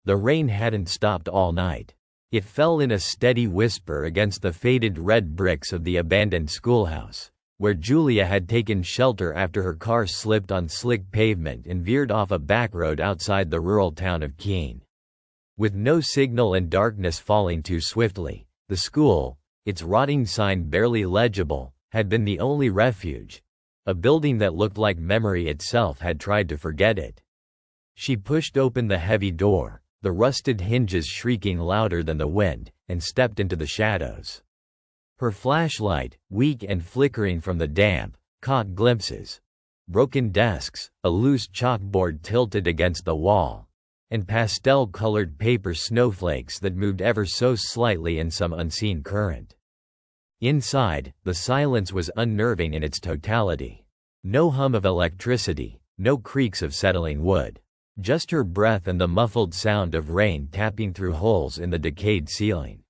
The rain hadn't stopped all night. It fell in a steady whisper against the faded red bricks of the abandoned schoolhouse, where Julia had taken shelter after her car slipped on slick pavement and veered off a back road outside the rural town of Keene. With no signal and darkness falling too swiftly, the school, its rotting sign barely legible, had been the only refuge, a building that looked like memory itself had tried to forget it. She pushed open the heavy door, the rusted hinges shrieking louder than the wind, and stepped into the shadows. Her flashlight, weak and flickering from the damp, caught glimpses. Broken desks, a loose chalkboard tilted against the wall, and pastel-colored paper snowflakes that moved ever so slightly in some unseen current. Inside, the silence was unnerving in its totality. No hum of electricity, no creaks of settling wood. Just her breath and the muffled sound of rain tapping through holes in the decayed ceiling.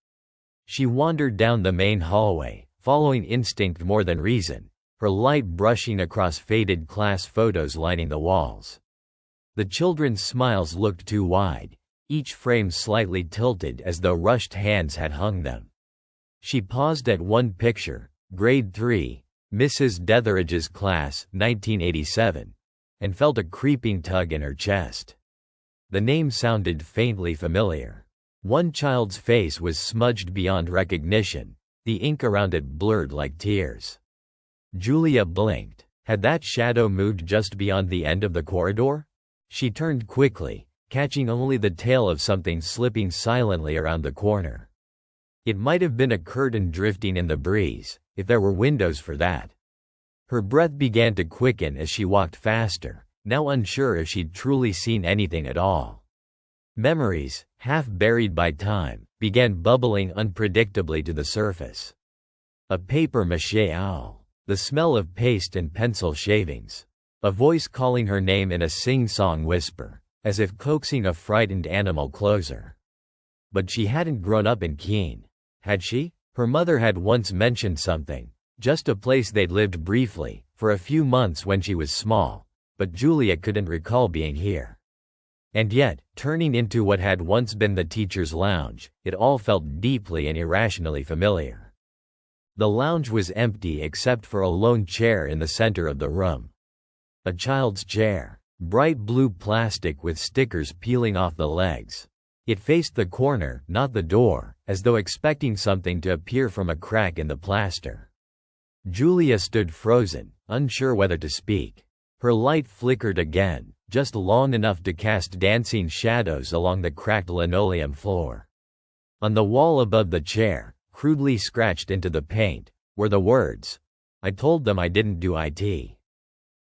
She wandered down the main hallway, following instinct more than reason, her light brushing across faded class photos lining the walls. The children's smiles looked too wide, each frame slightly tilted as though rushed hands had hung them. She paused at one picture, grade 3, Mrs. Detheridge's class, 1987, and felt a creeping tug in her chest. The name sounded faintly familiar. One child's face was smudged beyond recognition, the ink around it blurred like tears. Julia blinked. Had that shadow moved just beyond the end of the corridor? She turned quickly, catching only the tail of something slipping silently around the corner. It might have been a curtain drifting in the breeze, if there were windows for that. Her breath began to quicken as she walked faster, now unsure if she'd truly seen anything at all. Memories, half buried by time, began bubbling unpredictably to the surface. A papier-mâché owl, the smell of paste and pencil shavings, a voice calling her name in a sing-song whisper, as if coaxing a frightened animal closer. But she hadn't grown up in Keene, had she? Her mother had once mentioned something, just a place they'd lived briefly, for a few months when she was small, but Julia couldn't recall being here. And yet, turning into what had once been the teacher's lounge, it all felt deeply and irrationally familiar. The lounge was empty except for a lone chair in the center of the room. A child's chair, bright blue plastic with stickers peeling off the legs. It faced the corner, not the door, as though expecting something to appear from a crack in the plaster. Julia stood frozen, unsure whether to speak. Her light flickered again, just long enough to cast dancing shadows along the cracked linoleum floor. On the wall above the chair, crudely scratched into the paint, were the words, "I told them I didn't do IT."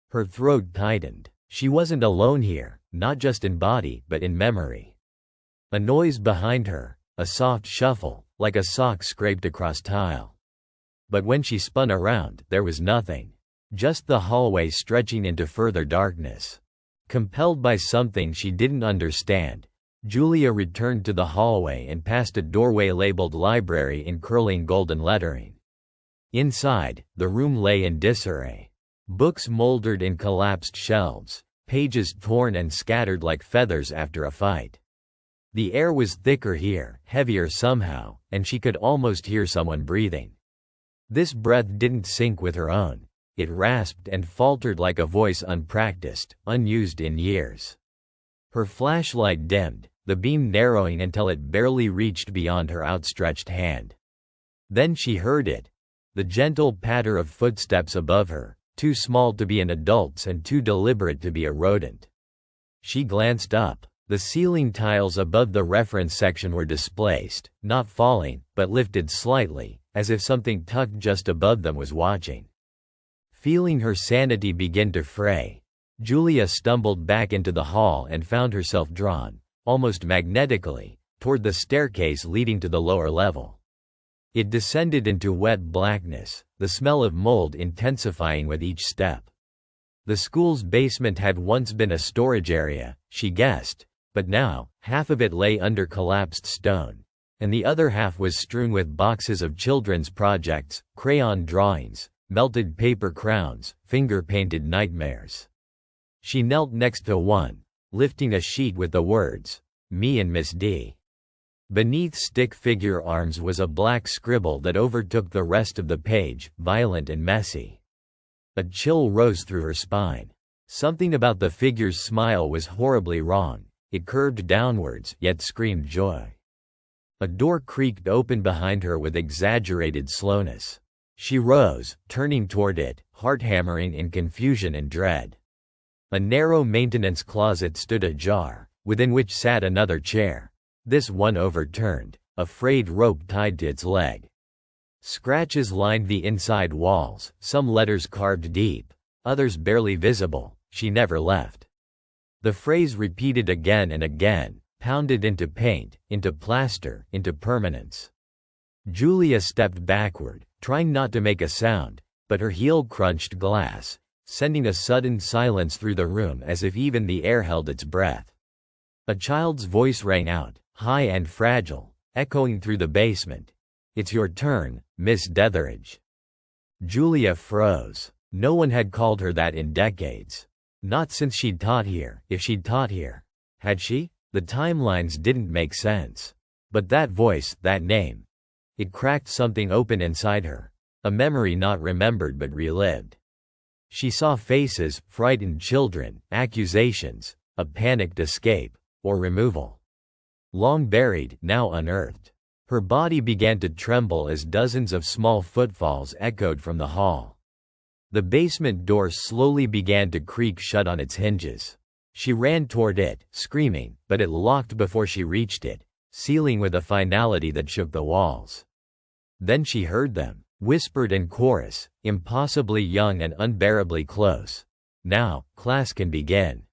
Her throat tightened. She wasn't alone here, not just in body, but in memory. A noise behind her, a soft shuffle, like a sock scraped across tile. But when she spun around, there was nothing. Just the hallway stretching into further darkness. Compelled by something she didn't understand, Julia returned to the hallway and passed a doorway labeled library in curling golden lettering. Inside, the room lay in disarray. Books moldering in collapsed shelves, pages torn and scattered like feathers after a fight. The air was thicker here, heavier somehow, and she could almost hear someone breathing. This breath didn't sync with her own. It rasped and faltered like a voice unpracticed, unused in years. Her flashlight dimmed, the beam narrowing until it barely reached beyond her outstretched hand. Then she heard it. The gentle patter of footsteps above her, too small to be an adult's and too deliberate to be a rodent. She glanced up. The ceiling tiles above the reference section were displaced, not falling, but lifted slightly, as if something tucked just above them was watching. Feeling her sanity begin to fray, Julia stumbled back into the hall and found herself drawn, almost magnetically, toward the staircase leading to the lower level. It descended into wet blackness, the smell of mold intensifying with each step. The school's basement had once been a storage area, she guessed, but now, half of it lay under collapsed stone, and the other half was strewn with boxes of children's projects, crayon drawings, melted paper crowns, finger-painted nightmares. She knelt next to one, lifting a sheet with the words, Me and Miss D. Beneath stick figure arms was a black scribble that overtook the rest of the page, violent and messy. A chill rose through her spine. Something about the figure's smile was horribly wrong. It curved downwards, yet screamed joy. A door creaked open behind her with exaggerated slowness. She rose, turning toward it, heart hammering in confusion and dread. A narrow maintenance closet stood ajar, within which sat another chair. This one overturned, a frayed rope tied to its leg. Scratches lined the inside walls, some letters carved deep, others barely visible. She never left. The phrase repeated again and again, pounded into paint, into plaster, into permanence. Julia stepped backward, trying not to make a sound, but her heel crunched glass, sending a sudden silence through the room as if even the air held its breath. A child's voice rang out, high and fragile, echoing through the basement. "It's your turn, Miss Detheridge." Julia froze. No one had called her that in decades. Not since she'd taught here, if she'd taught here. Had she? The timelines didn't make sense. But that voice, that name. It cracked something open inside her. A memory not remembered but relived. She saw faces, frightened children, accusations, a panicked escape, or removal. Long buried, now unearthed. Her body began to tremble as dozens of small footfalls echoed from the hall. The basement door slowly began to creak shut on its hinges. She ran toward it, screaming, but it locked before she reached it, sealing with a finality that shook the walls. Then she heard them, whispered in chorus, impossibly young and unbearably close. "Now, class can begin."